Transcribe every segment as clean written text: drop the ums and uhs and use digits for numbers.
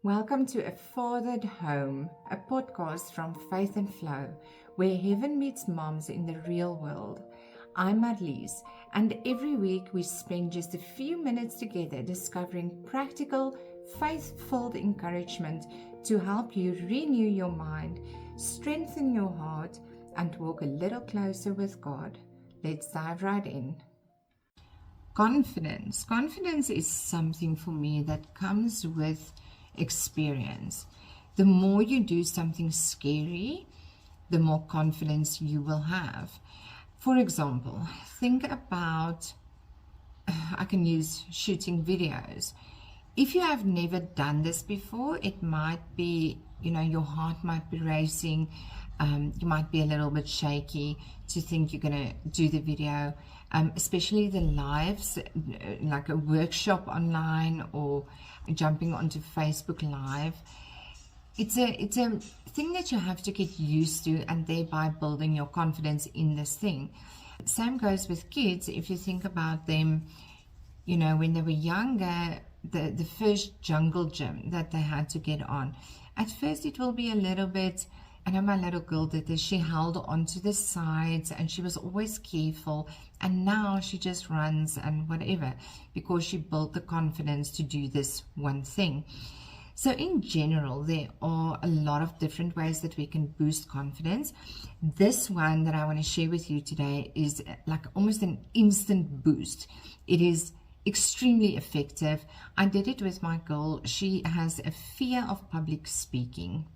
Welcome to A Fathered Home, a podcast from Faith and Flow, where heaven meets moms in the real world. I'm Marlies, and every week we spend just a few minutes together discovering practical, faith-filled encouragement to help you renew your mind, strengthen your heart, and walk a little closer with God. Let's dive right in. Confidence. Confidence is something for me that comes with experience. The more you do something scary, the more confidence you will have. For example, think about, I can use shooting videos. If you have never done this before, it might be, your heart might be racing. You might be a little bit shaky to think you're going to do the video, especially the lives, like a workshop online or jumping onto Facebook Live. It's a thing that you have to get used to, and thereby building your confidence in this thing. Same goes with kids. If you think about them, when they were younger, the first jungle gym that they had to get on, at first it will be a little bit. I know my little girl did this. She held onto the sides and she was always careful, and now she just runs and whatever, because she built the confidence to do this one thing. So in general, there are a lot of different ways that we can boost confidence. This one that I want to share with you today is like almost an instant boost. It is extremely effective. I did it with my girl. She has a fear of public speaking.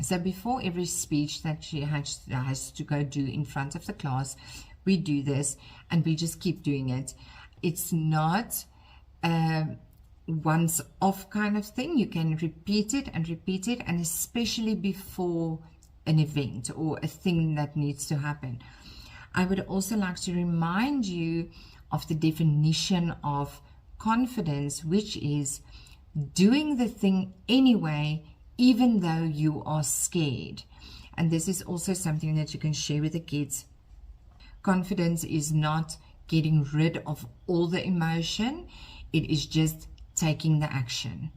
So before every speech that she has to go do in front of the class, we do this and we just keep doing it. It's not a once-off kind of thing. You can repeat it, and especially before an event or a thing that needs to happen. I would also like to remind you of the definition of confidence, which is doing the thing anyway, even though you are scared. And this is also something that you can share with the kids. Confidence is not getting rid of all the emotion. It is just taking the action.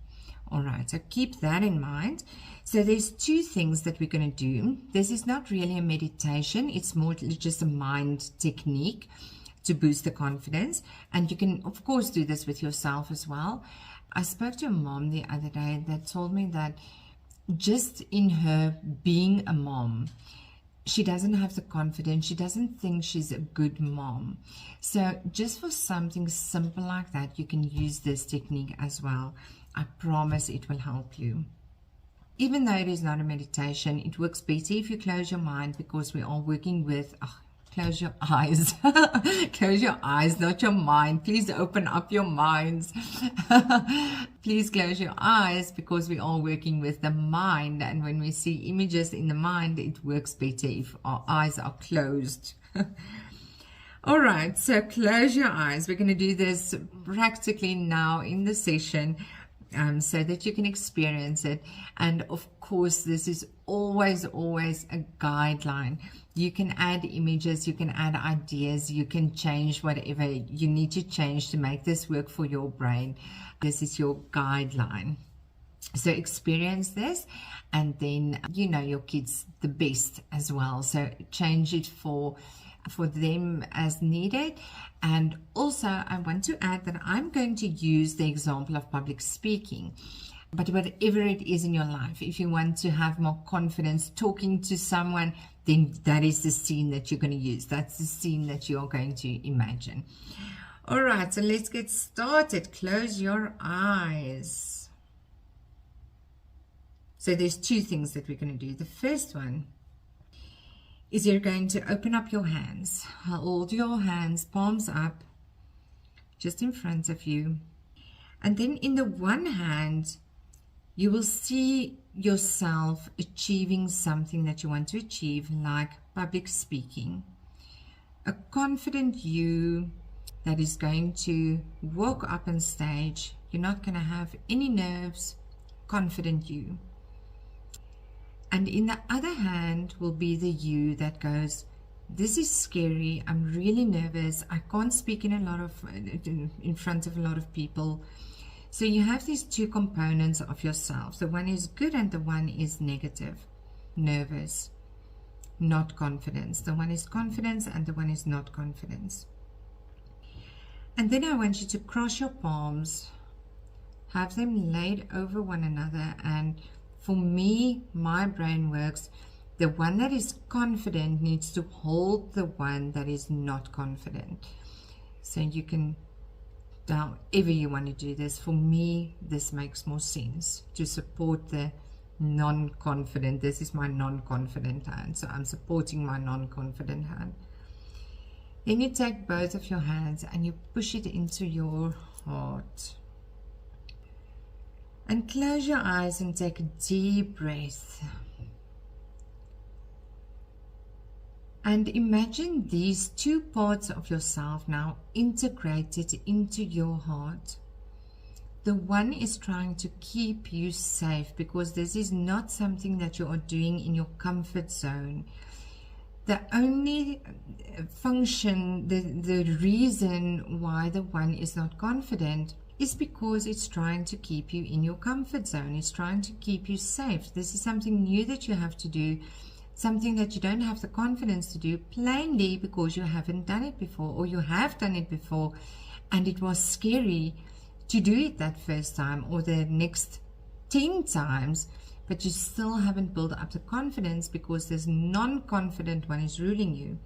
All right, so keep that in mind. So there's two things that we're going to do. This is not really a meditation. It's more just a mind technique to boost the confidence. And you can, of course, do this with yourself as well. I spoke to a mom the other day that told me that just in her being a mom, she doesn't have the confidence. She doesn't think she's a good mom. So just for something simple like that, you can use this technique as well. I promise it will help you. Even though it is not a meditation, it works better if you close your mind, because we are working with close your eyes. Close your eyes, not your mind. Please open up your minds. Please close your eyes, because we are working with the mind. And when we see images in the mind, it works better if our eyes are closed. All right, so close your eyes. We're going to do this practically now in the session, so that you can experience it. And of course, this is always a guideline. You can add images, you can add ideas, you can change whatever you need to change to make this work for your brain. This is your guideline. So experience this, and then your kids the best as well. So change it for them as needed. And also I want to add that I'm going to use the example of public speaking. But whatever it is in your life, if you want to have more confidence talking to someone, then that is the scene that you're going to use. That's the scene that you're going to imagine. All right, so let's get started. Close your eyes. So there's two things that we're going to do. The first one is you're going to open up your hands. Hold your hands, palms up, just in front of you. And then in the one hand, you will see yourself achieving something that you want to achieve, like public speaking. A confident you that is going to walk up on stage. You're not going to have any nerves. Confident you. And in the other hand will be the you that goes, this is scary. I'm really nervous. I can't speak in front of a lot of people. So you have these two components of yourself. The one is good and the one is negative, nervous, not confidence. The one is confidence and the one is not confidence. And then I want you to cross your palms, have them laid over one another. And for me, my brain works, the one that is confident needs to hold the one that is not confident. So you can, however you want to do this, for me, this makes more sense to support the non-confident. This is my non-confident hand, so I'm supporting my non-confident hand. Then you take both of your hands and you push it into your heart. And close your eyes and take a deep breath. And imagine these two parts of yourself now integrated into your heart. The one is trying to keep you safe because this is not something that you are doing in your comfort zone. The only function, the reason why the one is not confident is because it's trying to keep you in your comfort zone. It's trying to keep you safe. This is something new that you have to do, something that you don't have the confidence to do, plainly because you haven't done it before, or you have done it before and it was scary to do it that first time or the next 10 times, but you still haven't built up the confidence because this non-confident one is ruling you.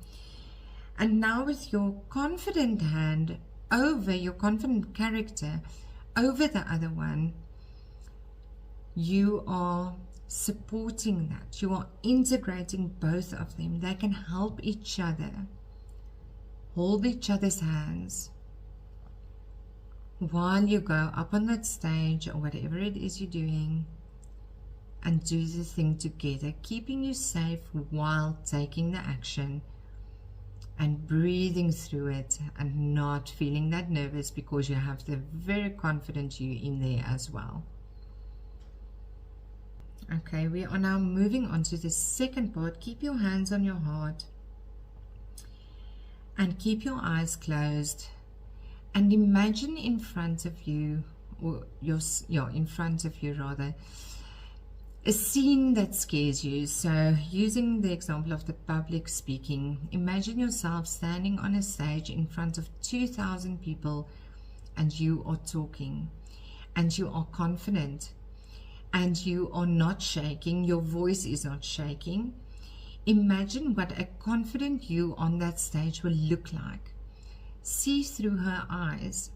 And now with your confident hand over your confident character, over the other one, you are supporting that. You are integrating both of them. They can help each other. Hold each other's hands while you go up on that stage or whatever it is you're doing, and do the thing together, keeping you safe while taking the action and breathing through it and not feeling that nervous because you have the very confident you in there as well. Okay, we are now moving on to the second part. Keep your hands on your heart and keep your eyes closed, and imagine in front of you, or in front of you rather, a scene that scares you. So using the example of the public speaking, imagine yourself standing on a stage in front of 2,000 people and you are talking and you are confident and you are not shaking, your voice is not shaking. Imagine what a confident you on that stage will look like. See through her eyes.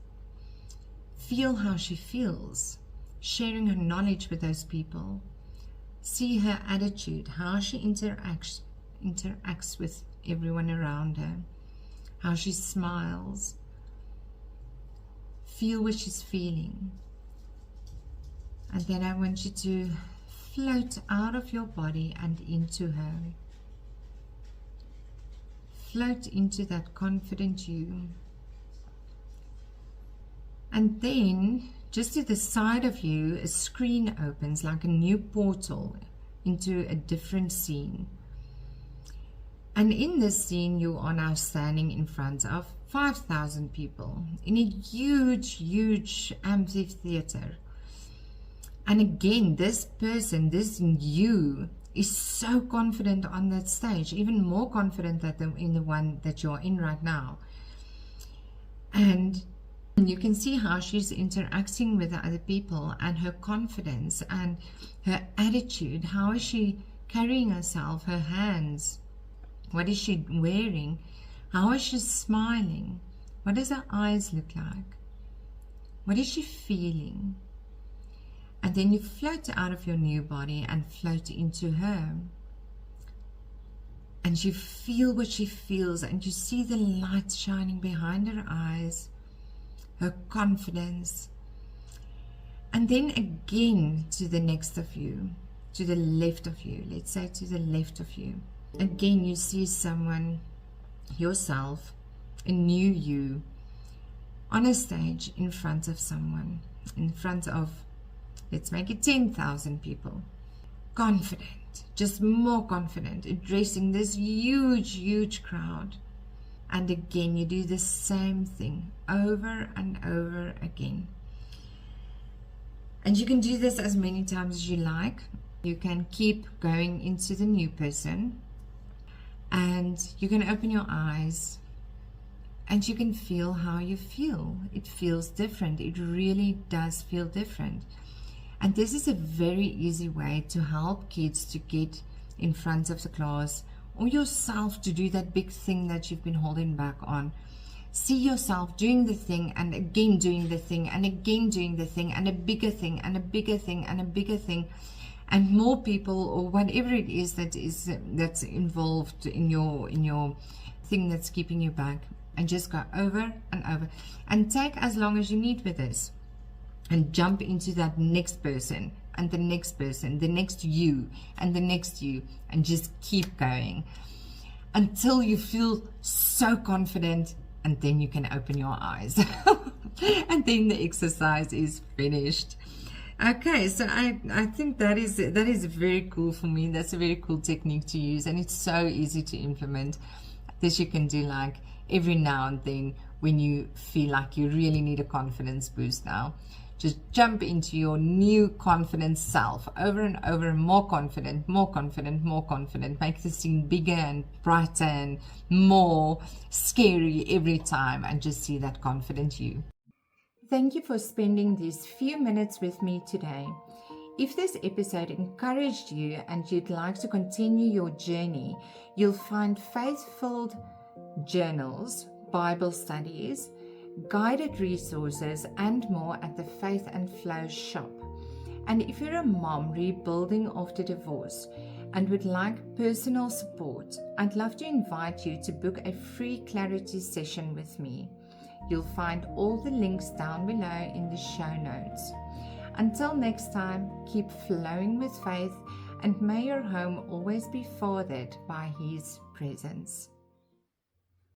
Feel how she feels, sharing her knowledge with those people. See her attitude, how she interacts with everyone around her, how she smiles. Feel what she's feeling. And then I want you to float out of your body and into her. Float into that confident you. And then just to the side of you, a screen opens like a new portal into a different scene. And in this scene, you are now standing in front of 5,000 people in a huge, huge amphitheater. And again, this person, this you, is so confident on that stage, even more confident than in the one that you're in right now. And you can see how she's interacting with the other people and her confidence and her attitude. How is she carrying herself, her hands? What is she wearing? How is she smiling? What does her eyes look like? What is she feeling? And then you float out of your new body and float into her. And you feel what she feels, and you see the light shining behind her eyes, her confidence. And then again to the next of you, to the left of you, let's say to the left of you. Again, you see someone, yourself, a new you, on a stage in front of someone, in front of, let's make it 10,000 people. Confident, just more confident, addressing this huge, huge crowd. And again, you do the same thing over and over again. And you can do this as many times as you like. You can keep going into the new person, and you can open your eyes and you can feel how you feel. It feels different. It really does feel different. And this is a very easy way to help kids to get in front of the class, or yourself to do that big thing that you've been holding back on. See yourself doing the thing, and again doing the thing, and again doing the thing, and a bigger thing, and a bigger thing, and a bigger thing, and more people, or whatever it is that's involved in your thing that's keeping you back. And just go over and over, and take as long as you need with this, and jump into that next person, and the next person, the next you, and the next you, and just keep going until you feel so confident, and then you can open your eyes and then the exercise is finished. Okay, so I think that is very cool for me. That's a very cool technique to use, and it's so easy to implement. This you can do like every now and then when you feel like you really need a confidence boost now. Just jump into your new confident self over and over, and more confident, more confident, more confident. Make the scene bigger and brighter and more scary every time, and just see that confident you. Thank you for spending these few minutes with me today. If this episode encouraged you and you'd like to continue your journey, you'll find faith-filled journals, Bible studies, guided resources, and more at the Faith and Flow shop. And if you're a mom rebuilding after divorce and would like personal support, I'd love to invite you to book a free clarity session with me. You'll find all the links down below in the show notes. Until next time, keep flowing with faith, and may your home always be fathered by His presence.